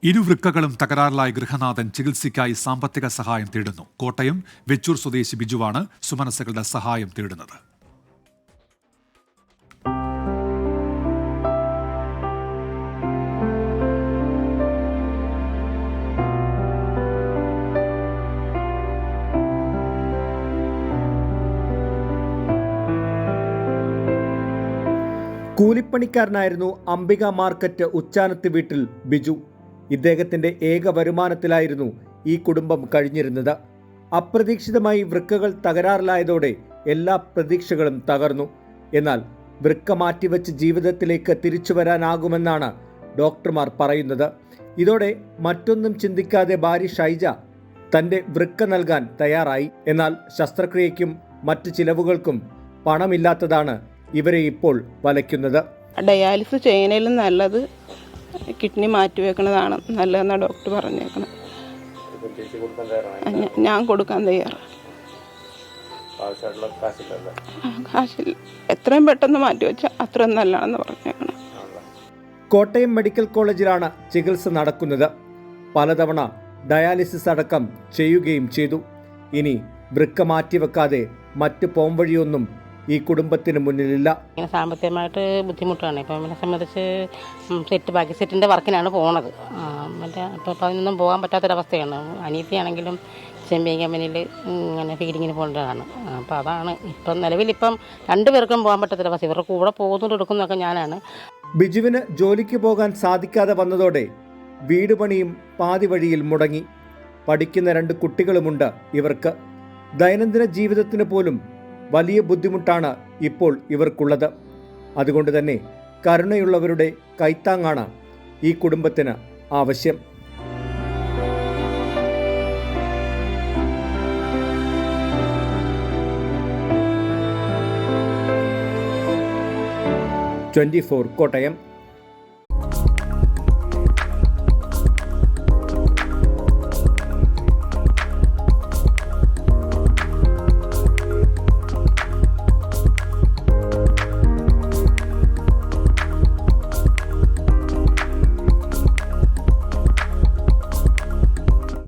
ഇരുവൃക്കകളും തകരാറിലായ ഗൃഹനാഥൻ ചികിത്സയ്ക്കായി സാമ്പത്തിക സഹായം തേടുന്നു. കോട്ടയം വെച്ചൂർ സ്വദേശി ബിജുവാണ് സുമനസ്സുകളുടെ സഹായം തേടുന്നത്. കൂലിപ്പണിക്കാരനായിരുന്നു അംബിക മാർക്കറ്റ് ഉച്ചാനത്ത് വീട്ടിൽ ബിജു. ഇദ്ദേഹത്തിൻ്റെ ഏക വരുമാനത്തിലായിരുന്നു ഈ കുടുംബം കഴിഞ്ഞിരുന്നത്. അപ്രതീക്ഷിതമായി വൃക്കകൾ തകരാറിലായതോടെ എല്ലാ പ്രതീക്ഷകളും തകർന്നു. എന്നാൽ വൃക്ക മാറ്റിവെച്ച് ജീവിതത്തിലേക്ക് തിരിച്ചു വരാനാകുമെന്നാണ് ഡോക്ടർമാർ പറയുന്നത്. ഇതോടെ മറ്റൊന്നും ചിന്തിക്കാതെ ഭാര്യ ഷൈജ തൻ്റെ വൃക്ക നൽകാൻ തയ്യാറായി. എന്നാൽ ശസ്ത്രക്രിയയ്ക്കും മറ്റ് ചിലവുകൾക്കും പണമില്ലാത്തതാണ് ഇവരെ ഇപ്പോൾ വലയ്ക്കുന്നത്. ഡയാലിസിസ് ചെയ്യുന്നതിലും നല്ലത് കിഡ്നി മാറ്റിവെക്കുന്നതാണ് നല്ലതെന്നാണ് ഡോക്ടർ പറഞ്ഞേക്കുന്നത്. ഞാൻ കൊടുക്കാൻ തയ്യാറാണ്. കാശില്ല, എത്രയും പെട്ടെന്ന് മാറ്റിവെച്ചാൽ അത്രയും നല്ലതാണെന്ന് പറഞ്ഞേക്കണം. കോട്ടയം മെഡിക്കൽ കോളേജിലാണ് ചികിത്സ നടക്കുന്നത്. പലതവണ ഡയാലിസിസ് അടക്കം ചെയ്യുകയും ചെയ്തു. ഇനി വൃക്ക മാറ്റിവെക്കാതെ മറ്റ് പോംവഴിയൊന്നും ഈ കുടുംബത്തിന് മുന്നിലില്ല. സാമ്പത്തികമായിട്ട് ബുദ്ധിമുട്ടാണ്. ഇപ്പം എന്നെ സംബന്ധിച്ച് ബാക്കി സെറ്റിൻ്റെ വർക്കിനാണ് പോണത്. ഇപ്പോൾ അതിനൊന്നും പോകാൻ പറ്റാത്തൊരവസ്ഥയാണ്. അനിയത്തിയാണെങ്കിലും ചെമ്പിങ് കമ്പനിയിൽ ഇങ്ങനെ ഫീഡിങ്ങിന് പോകേണ്ടതാണ്. അപ്പോൾ അതാണ് ഇപ്പം നിലവിലിപ്പം രണ്ടുപേർക്കും പോകാൻ പറ്റാത്തൊരവസ്ഥ. ഇവരുടെ കൂടെ പോകുന്നതും എടുക്കുന്നതൊക്കെ ഞാനാണ്. ബിജുവിന് ജോലിക്ക് പോകാൻ സാധിക്കാതെ വന്നതോടെ വീട് പണിയും പാതി വഴിയിൽ മുടങ്ങി. പഠിക്കുന്ന 2 കുട്ടികളുമുണ്ട് ഇവർക്ക്. ദൈനംദിന ജീവിതത്തിന് പോലും വലിയ ബുദ്ധിമുട്ടാണ് ഇപ്പോൾ ഇവർക്കുള്ളത്. അതുകൊണ്ട് തന്നെ കരുണയുള്ളവരുടെ കൈത്താങ്ങാണ് ഈ കുടുംബത്തിന് ആവശ്യം. #24 കോട്ടയം.